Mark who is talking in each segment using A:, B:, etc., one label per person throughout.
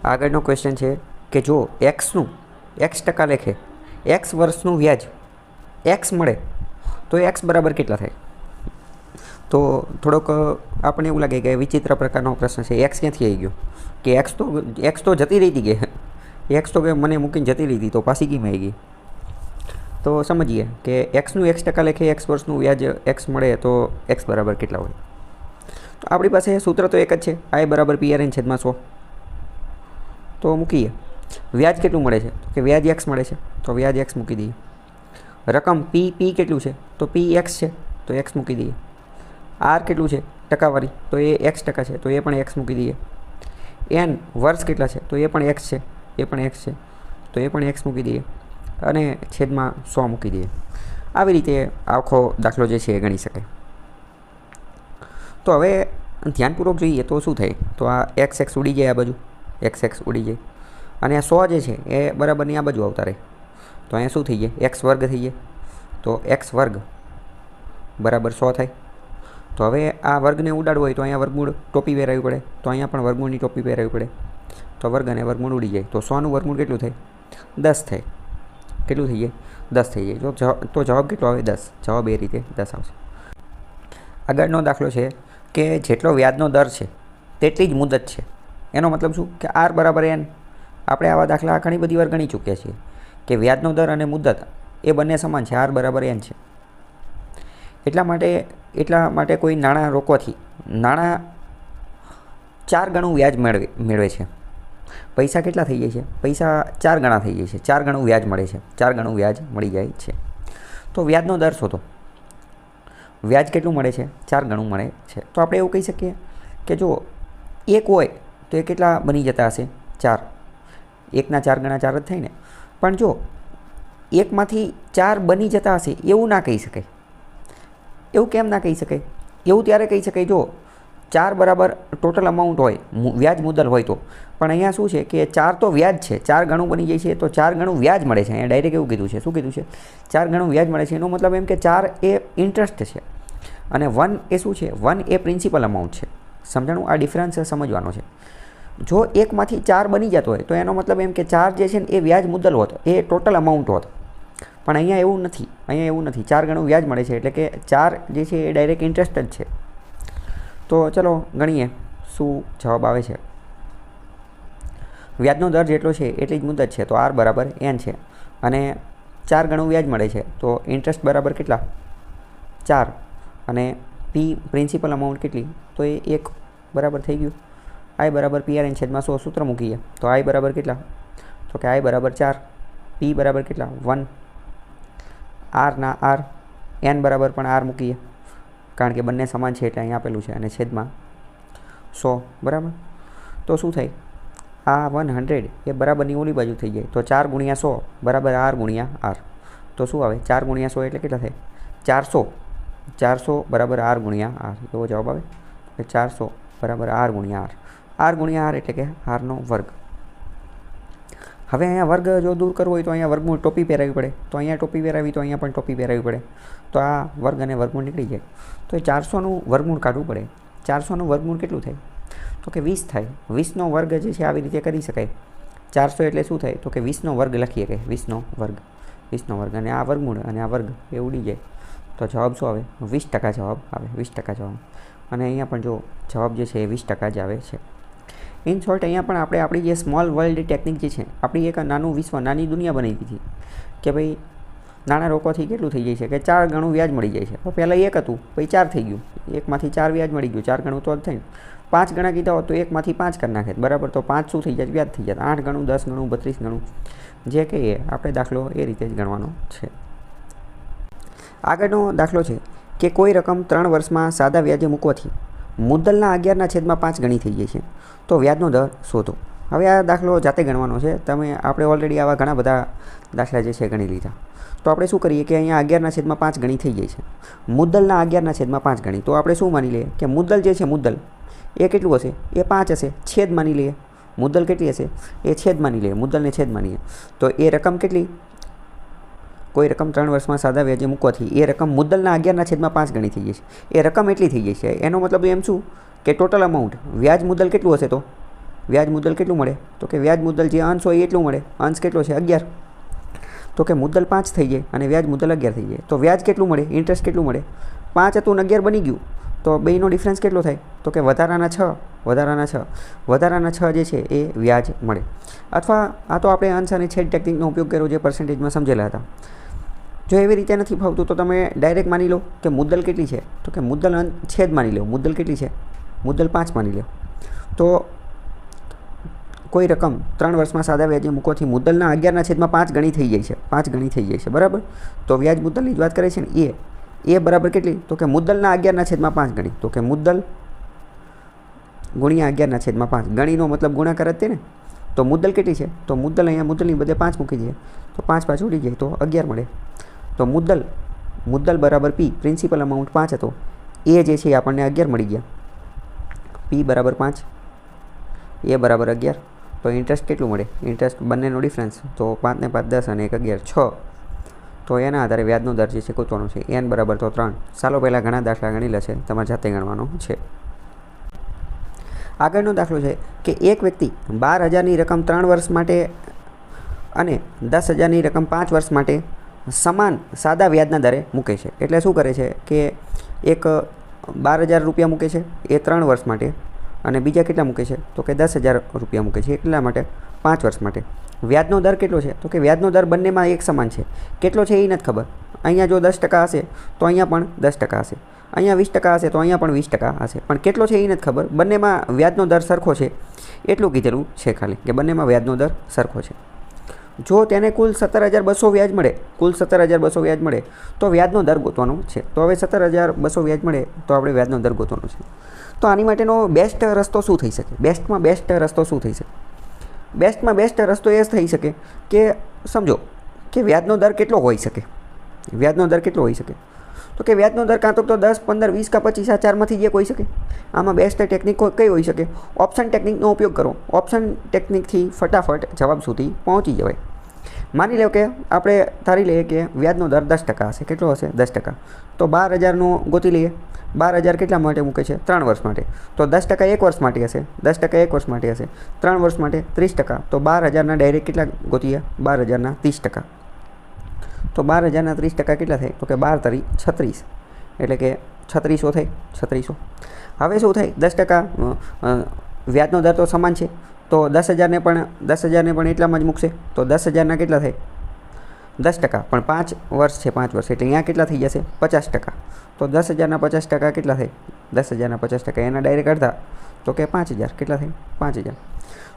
A: આગળનો ક્વેશ્ચન છે કે જો એક્સનું એક્સ ટકા લેખે એક્સ વર્ષનું વ્યાજ એક્સ મળે તો એક્સ બરાબર કેટલા થાય? તો થોડોક આપણને એવું લાગે કે વિચિત્ર પ્રકારનો પ્રશ્ન છે. એક્સ ક્યાંથી આવી ગયો કે એક્સ તો જતી રહી હતી કે એક્સ તો કે મને મૂકીને જતી રહી હતી તો પાછી કેમ આવી ગઈ? તો સમજીએ કે એક્સનું એક્સ ટકા લેખે એક્સ વર્ષનું વ્યાજ એક્સ મળે તો એક્સ બરાબર કેટલા હોય? તો આપણી પાસે સૂત્ર તો એક જ છે, આઈ બરાબર PRN છેદમાં 100. તો મૂકીએ. વ્યાજ કેટલું મળે છે કે વ્યાજ એક્સ મળે છે તો વ્યાજ એક્સ મૂકી દઈએ. રકમ પી કેટલું છે તો પી એક્સ છે તો એક્સ મૂકી દઈએ. આર કેટલું છે ટકાવારી તો એ એક્સ ટકા છે તો એ પણ એક્સ મૂકી દઈએ. એન વર્ષ કેટલા છે તો એ પણ એક્સ છે, એ પણ એક્સ છે તો એ પણ એક્સ મૂકી દઈએ અને છેદમાં 100 મૂકી દઈએ. આવી રીતે આખો દાખલો જે છે એ ગણી શકાય. તો હવે ધ્યાનપૂર્વક જોઈએ તો શું થાય? તો આ એક્સ ઉડી જાય, આ બાજુ એક્સ ઉડી જાય અને આ 100 જે છે એ બરાબરની આ બાજુ આવતા રહે. તો અહીંયા શું થઈ જાય? એક્સ વર્ગ થઈ જાય. તો એક્સ વર્ગ બરાબર 100 થાય. તો હવે આ વર્ગને ઉડાડવું હોય તો અહીંયા વર્ગમૂળ ટોપી પહેરાવી પડે, તો અહીંયા પણ વર્ગમૂળની ટોપી પહેરાવી પડે. તો વર્ગ અને વર્ગમૂળ ઉડી જાય. તો 100નું વર્ગમૂળ કેટલું થાય? 10 થાય. કેટલું થઈ જાય? 10 થઈ જાય. તો જવાબ કેટલો આવે? 10. જવાબ એ રીતે 10 આવશે. આગળનો દાખલો છે કે જેટલો વ્યાજનો દર છે તેટલી જ મુદત છે. એનો મતલબ શું કે આર બરાબર એન. આપણે આવા દાખલા ઘણી બધી વાર ગણી ચૂક્યા છીએ કે વ્યાજનો દર અને મુદત એ બંને સમાન છે, આર બરાબર એન છે. એટલા માટે કોઈ નાણાં રોકવાથી નાણાં 4 ગણું વ્યાજ મેળવે છે. પૈસા કેટલા થઈ જાય છે? પૈસા 4 ગણા થઈ જાય છે. 4 ગણું વ્યાજ મળે છે. 4 ગણું વ્યાજ મળી જાય છે. તો વ્યાજનો દર શોધો. વ્યાજ કેટલું મળે છે? 4 ગણું મળે છે. તો આપણે એવું કહી શકીએ કે જો 1 હોય તો એ કેટલા બની જતા હશે? 4. 1ના 4 ગણા 4 જ થાય ને. પણ જો 1માંથી 4 બની જતા હશે એવું ના કહી શકાય. એવું કેમ ના કહી શકાય? એવું ત્યારે કહી શકાય જો 4 બરાબર ટોટલ અમાઉન્ટ હોય, વ્યાજ મુદ્દલ હોય તો. પણ અહીંયા શું છે કે 4 તો વ્યાજ છે, 4 ગણું બની જાય છે તો 4 ગણું વ્યાજ મળે છે. અહીંયા ડાયરેક્ટ એવું કીધું છે. શું કીધું છે? 4 ગણું વ્યાજ મળે છે. એનો મતલબ એમ કે 4 એ ઇન્ટરેસ્ટ છે અને 1 એ શું છે? 1 એ પ્રિન્સિપલ અમાઉન્ટ છે. સમજાણું? આ ડિફરન્સ સમજવાનો છે. જો 1માંથી 4 બની જતો હોય તો એનો મતલબ એમ કે 4 જે છે ને એ વ્યાજ મુદ્દલ હોત, એ ટોટલ અમાઉન્ટ હોત. પણ અહીંયા એવું નથી. 4 ગણું વ્યાજ મળે છે એટલે કે 4 જે છે એ ડાયરેક્ટ ઇન્ટરેસ્ટ જ છે. તો ચલો ગણીએ શું જવાબ આવે છે. વ્યાજનો દર જેટલો છે એટલી જ મુદત છે તો આર બરાબર એન છે અને 4 ગણું વ્યાજ મળે છે તો ઇન્ટરેસ્ટ બરાબર કેટલા? 4 અને પી પ્રિન્સિપલ અમાઉન્ટ કેટલી? તો એ 1 બરાબર થઈ ગયું. આઈ બરાબર PRN છેદમાં 100 સૂત્ર મૂકીએ તો આઈ બરાબર કેટલા? તો કે આઈ બરાબર 4, પી બરાબર કેટલા? 1, આરના આર, એન બરાબર પણ આર મૂકીએ કારણ કે બંને સમાન છે એટલે અહીં આપેલું છે અને છેદમાં 100 બરાબર. તો શું થાય? આ 100 એ બરાબરની ઓલી બાજુ થઈ જાય તો 4 ગુણ્યા 100 બરાબર આર ગુણ્યા આર. તો શું આવે? 4 ગુણ્યા 100 એટલે કેટલા થાય? 400. 400 બરાબર આર ગુણ્યા આર. એવો જવાબ આવે. 400 બરાબર આર ગુણ્યા આર. આર ગુણ્યા આર એટલે કે આરનો વર્ગ. હવે અહીંયા વર્ગ જો દૂર કરવો હોય તો અહીંયા વર્ગમૂળ ટોપી પહેરાવી પડે. તો અહીંયા ટોપી પહેરાવી તો અહીંયા પણ ટોપી પહેરાવી પડે. તો આ વર્ગ અને વર્ગમૂળ નીકળી જાય. તો એ 400નું વર્ગમૂળ કાઢવું પડે. 400નું વર્ગમૂળ કેટલું થાય? તો કે 20 થાય. 20નો વર્ગ જે છે આવી રીતે કરી શકાય. 400 એટલે શું થાય? તો કે 20નો વર્ગ લખીએ કે 20નો વર્ગ. 20નો વર્ગ અને આ વર્ગમૂળ અને આ વર્ગ એ ઉડી જાય. તો જવાબ શું આવે? 20% જવાબ આવે. 20% જવાબ. અને અહીંયા પણ જો જવાબ જે છે એ 20% જ આવે છે. ઇન શોર્ટ અહીંયા પણ આપણે આપણી જે સ્મોલ વર્લ્ડ ટેકનિક જે છે, આપણી એક નાનું વિશ્વ, નાની દુનિયા બનાવી દીધી કે ભાઈ નાણાં રોકવાથી કેટલું થઈ જાય છે કે 4 ગણું વ્યાજ મળી જાય છે. તો પહેલાં 1 હતું, પછી 4 થઈ ગયું. 1માંથી 4 વ્યાજ મળી ગયું. 4 ગણું તો જ થાય. 5 ગણા કીધા હોત તો 1માંથી 5 કરી નાખે બરાબર. તો 5 શું થઈ જાય? વ્યાજ થઈ જાય. 8 ગણું, 10 ગણું, 32 ગણું જે કહીએ આપણે દાખલો એ રીતે જ ગણવાનો છે. આગળનો દાખલો છે કે કોઈ રકમ 3 વર્ષમાં સાદા વ્યાજે મૂકવાથી મુદ્દલના 11ના છેદમાં 5 ગણી થઈ જાય છે તો વ્યાજનો દર શોધો. હવે આ દાખલો જાતે ગણવાનો છે. આપણે ઓલરેડી આવા ઘણા બધા દાખલા જે છે ગણી લીધા. તો આપણે શું કરીએ કે અહીંયા 11ના છેદમાં 5 ગણી થઈ જાય છે. મુદ્દલના 11ના છેદમાં 5 ગણી. તો આપણે શું માની લઈએ કે મુદ્દલ જે છે મુદ્દલ એ કેટલું હશે? એ 5 હશે. છેદ માની લઈએ. મુદ્દલ કેટલી હશે? એ છેદ માની લઈએ. મુદ્દલને છેદ માનીએ તો એ રકમ કેટલી? કોઈ રકમ 3 વર્ષમાં સાદા વ્યાજે મૂકવાથી એ રકમ મુદ્દલના 11ના છેદમાં 5 ગણી થઈ જાય છે. એ રકમ એટલી થઈ જાય છે. એનો મતલબ એમ શું કે ટોટલ અમાઉન્ટ વ્યાજ મુદ્દલ કેટલું હશે? તો વ્યાજ મુદ્દલ કેટલું મળે? તો કે વ્યાજ મુદ્દલ જે અંશ હોય એટલું મળે. અંશ કેટલો છે? 11. તો કે મુદ્દલ 5 થઈ જાય અને વ્યાજ મુદ્દલ 11 થઈ જાય. તો વ્યાજ કેટલું મળે? ઇન્ટરેસ્ટ કેટલું મળે? 5 હતું અને 11 બની ગયું. તો બેયનો ડિફરન્સ કેટલો થાય? તો કે વધારાના 6 જે છે એ વ્યાજ મળે. અથવા આ તો આપણે અંશ અને છેદ ટેકનિકનો ઉપયોગ કર્યો જે પર્સન્ટેજમાં સમજેલા હતા. જો એવી રીતે નથી ફાવતું તો તમે ડાયરેક્ટ માની લો કે મુદ્દલ કેટલી છે? તો કે મુદ્દલ છેદ માની લો. મુદ્દલ કેટલી છે? મુદ્દલ 5 માની લો. તો કોઈ રકમ 3 વર્ષમાં સાદા વ્યાજે મૂકવાથી મુદ્દલના 11/5 ગણી થઈ જાય છે. 5 ગણી થઈ જાય છે, બરાબર. તો વ્યાજ મુદ્દલની જ વાત કરે છે ને એ બરાબર કેટલી? તો કે મુદ્દલના 11/5 ગણી. તો કે મુદ્દલ ગુણ્યા 11/5. ગણીનો મતલબ ગુણાકાર જ તે ને. તો મુદ્દલ કેટલી છે? તો મુદ્દલ અહીંયા મુદ્દલની બધે 5 મૂકી દઈએ તો 5 પાછું ઉડી જાય તો 11 મળે. તો મુદ્દલ બરાબર P, પ્રિન્સિપલ અમાઉન્ટ 5 હતો, એ જે છે આપણને 11 મળી ગયા. P બરાબર 5, એ બરાબર 11. તો ઇન્ટરેસ્ટ કેટલું મળે? ઇન્ટરેસ્ટ બંનેનો ડિફરન્સ. તો 5 ને 5 10 અને 1 11 6. તો એના આધારે વ્યાજનો દર જે છે ગોતવાનો છે. n બરાબર તો 3. ચાલો પહેલાં ઘણા દાખલા ગણી લે છે, તમારે જાતે ગણવાનો છે. આગળનો દાખલો છે કે એક વ્યક્તિ 12,000ની રકમ 3 વર્ષ માટે અને 10,000ની રકમ 5 વર્ષ માટે સમાન સાદા વ્યાજના દરે મૂકે છે. એટલે શું કરે છે કે એક 12,000 રૂપિયા મૂકે છે એ 3 વર્ષ માટે અને બીજા કેટલા મૂકે છે? તો કે 10,000 રૂપિયા મૂકે છે. એટલા માટે 5 વર્ષ માટે. વ્યાજનો દર કેટલો છે? તો કે વ્યાજનો દર બંનેમાં એક સમાન છે. કેટલો છે એ નથી ખબર. અહીંયા જો 10% હશે તો અહીંયા પણ 10% હશે, અહીંયા 20% હશે તો અહીંયા પણ 20% હશે, પણ કેટલો છે એ નથી ખબર. બંનેમાં વ્યાજનો દર સરખો છે એટલું કીધેલું છે ખાલી, કે બંનેમાં વ્યાજનો દર સરખો છે. જો તેને કુલ 17,200 વ્યાજ મળે, કુલ 17,200 વ્યાજ મળે તો વ્યાજનો દર ગોતવાનો છે. તો હવે 17,200 વ્યાજ મળે તો આપણે વ્યાજનો દર ગોતવાનો છે. તો આની માટેનો બેસ્ટ રસ્તો શું થઈ શકે? બેસ્ટમાં બેસ્ટ રસ્તો શું થઈ શકે? બેસ્ટમાં બેસ્ટ રસ્તો એ થઈ શકે કે સમજો કે વ્યાજનો દર કેટલો હોઈ શકે? વ્યાજનો દર કેટલો હોઈ શકે? તો કે વ્યાજનો દર કાં તો 10, 15, 20 કે 25 આ ચારમાંથી જે હોઈ શકે. આમાં બેસ્ટ ટેકનિક કઈ હોઈ શકે? ઓપ્શન ટેકનિકનો ઉપયોગ કરો. ઓપ્શન ટેકનિકથી ફટાફટ જવાબ સુધી પહોંચી જવાય. માની લો કે આપણે ધારી લઈએ કે વ્યાજનો દર 10% હશે. કેટલો હશે? 10%. તો 12,000નો ગોતી લઈએ. 12,000 કેટલા માટે મૂકે છે? 3 વર્ષ માટે. તો 10% 1 વર્ષ માટે હશે. 10% 1 વર્ષ માટે હશે. 3 વર્ષ માટે 30%. તો 12,000ના ડાયરેક્ટ કેટલા ગોતીએ? 12,000ના 30%. તો 12,000ના 30% કેટલા થાય? તો કે 12 તરી 36, એટલે કે 3600 થાય. 3600. હવે શું થાય? 10% વ્યાજનો દર તો સમાન છે, તો 10,000ને પણ એટલામાં જ મૂકશે. તો 10,000ના કેટલા થાય? 10%, પણ 5 વર્ષ છે. 5 વર્ષ એટલે અહીંયા કેટલા થઈ જશે? 50%. તો 10,000ના 50% કેટલા થાય? 10,000ના 50% એના ડાયરેક્ટ અડધા, તો કે 5,000. કેટલા થાય? 5,000.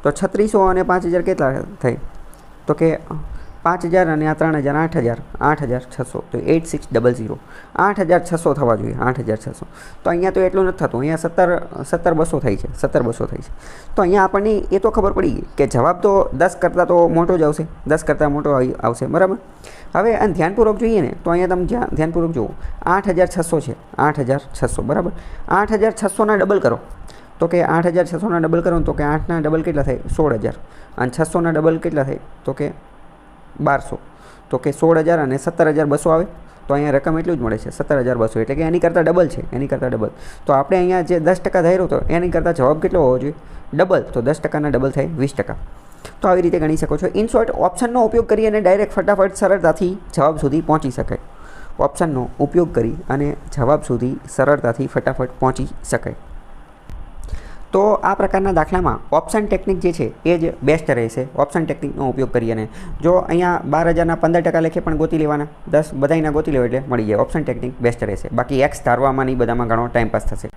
A: તો 3600 અને 5,000 કેટલા થાય? તો કે 5,000 અને આ 3,000 8,600. તો 8600. 8,600 થવા જોઈએ. 8,600. તો અહીંયા તો એટલું નથી થતું. અહીંયા 17,200 થાય છે. 17,200 થાય છે. તો અહીંયા આપણને એ તો ખબર પડી ગઈ કે જવાબ તો 10 કરતાં તો મોટો જ આવશે. 10 કરતાં મોટો આવશે, બરાબર. હવે આને ધ્યાનપૂર્વક જોઈએ ને તો અહીંયા તમે ધ્યાનપૂર્વક જુઓ. 8,600 છે. 8,600, બરાબર. 8,600ના ડબલ કરો તો કે 8,600ના ડબલ કરો તો કે 8ના ડબલ કેટલા થાય? 16,000. અને 600ના ડબલ કેટલા થાય? તો કે 1200. તો કે 16,000 અને 17,200 આવે. તો અહીંયા રકમ એટલું જ મળે છે, 17,200. એટલે કે એની કરતાં ડબલ છે. એની કરતાં ડબલ. તો આપણે અહીંયા જે 10% ધાર્યો હતો એની કરતાં જવાબ કેટલો હોવો જોઈએ? ડબલ. તો 10%ના ડબલ થાય 20%. તો આવી રીતે ગણી શકો છો. ઇન શોર્ટ, ઓપ્શનનો ઉપયોગ કરી અને ડાયરેક્ટ ફટાફટ સરળતાથી જવાબ સુધી પહોંચી શકાય. ઓપ્શનનો ઉપયોગ કરી અને જવાબ સુધી સરળતાથી ફટાફટ પહોંચી શકાય. તો આ પ્રકારના દાખલામાં ઓપ્શન ટેકનિક જે છે એ જ બેસ્ટ રહેશે. ઓપ્શન ટેકનિકનો ઉપયોગ કરી અને જો અહીંયા 12,000ના 15% લેખે પણ ગોતી લેવાના, 10 બધાયના ગોતી લેવા એટલે મળી જાય. ઓપ્શન ટેકનિક બેસ્ટ રહેશે. બાકી એક્સ ધારવામાં નહીં, બધામાં ઘણો ટાઈમપાસ થશે.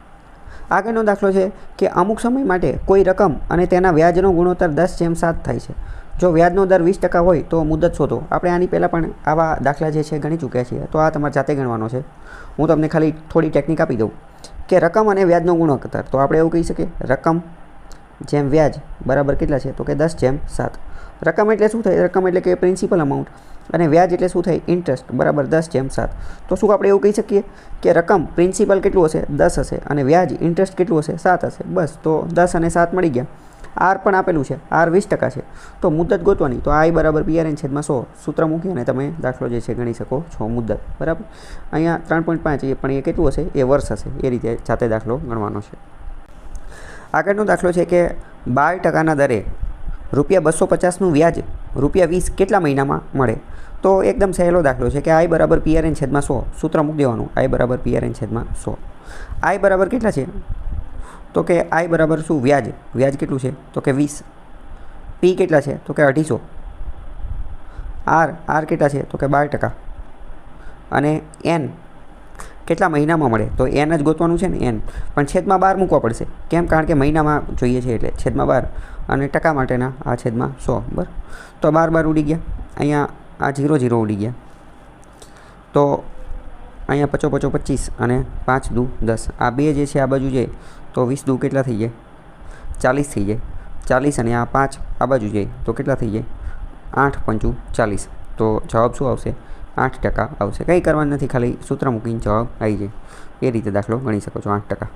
A: આગળનો દાખલો છે કે અમુક સમય માટે કોઈ રકમ અને તેના વ્યાજનો ગુણોત્તર 10/7 થાય છે. જો વ્યાજનો દર 20% હોય તો મુદત શોધો. આપણે આની પહેલાં પણ આવા દાખલા જે છે ગણી ચૂક્યા છીએ, તો આ તમારે જાતે ગણવાનો છે. હું તમને ખાલી થોડી ટેકનિક આપી દઉં કે રકમ અને વ્યાજનો ગુણોત્તર. તો આપણે એવું કહી શકીએ રકમ જેમ વ્યાજ બરાબર કેટલા છે? તો કે 10/7. રકમ એટલે શું થાય? રકમ એટલે કે પ્રિન્સિપલ અમાઉન્ટ, અને વ્યાજ એટલે શું થાય? ઇન્ટરેસ્ટ બરાબર 10/7. તો શું આપણે એવું કહી શકીએ કે રકમ પ્રિન્સિપલ કેટલું હશે? 10 હશે, અને વ્યાજ ઇન્ટરેસ્ટ કેટલું હશે? 7 હશે. બસ. તો 10 અને 7 મળી ગયા. આર પણ આપેલું છે. આર 20% છે. તો મુદત ગોતવાની. તો આઈ બરાબર PRN/100 સૂત્ર મૂકી અને તમે દાખલો જે છે ગણી શકો છો. મુદત બરાબર. અહીંયા 3.5 એ પણ એ કેટલું હશે? એ વર્ષ હશે. એ રીતે જાતે દાખલો ગણવાનો છે. આગળનો દાખલો છે કે 12% દરે ₹250નું વ્યાજ ₹20 કેટલા મહિનામાં મળે? તો એકદમ સહેલો દાખલો છે કે I બરાબર PRN છેદમાં 100. સૂત્ર મૂકી દેવાનું, I બરાબર PRN છેદમાં 100. I બરાબર કેટલા છે? તો કે I બરાબર શું? વ્યાજ. વ્યાજ કેટલું છે? તો કે 20. P કેટલા છે? તો કે 250. R કેટલા છે? તો કે 12%. અને N કેટલા મહિનામાં મળે? તો N જ ગોતવાનું છે ને, N. પણ છેદમાં 12 મૂકવા પડશે. કેમ? કારણ કે મહિનામાં જોઈએ છે એટલે છેદમાં 12 અને ટકા માટેના આ છેદમાં 100. બરાબર. તો 12 ઉડી ગયા. અહીંયા આ 0 0 ઉડી ગયા. તો અહીંયા 5 5 25 અને 5 દુ 10. આ બે જે છે આ બાજુ જાય તો 20 દુ કેટલા થઈ જાય? 40 થઈ જાય. 40 અને આ 5 આ બાજુ જાય તો કેટલા થઈ જાય? 8 5 40. તો જવાબ શું આવશે? 8% આવશે. કંઈ કરવાનું નથી, ખાલી સૂત્ર મૂકીને જવાબ આવી જાય. એ રીતે દાખલો ગણી શકો છો. 8%.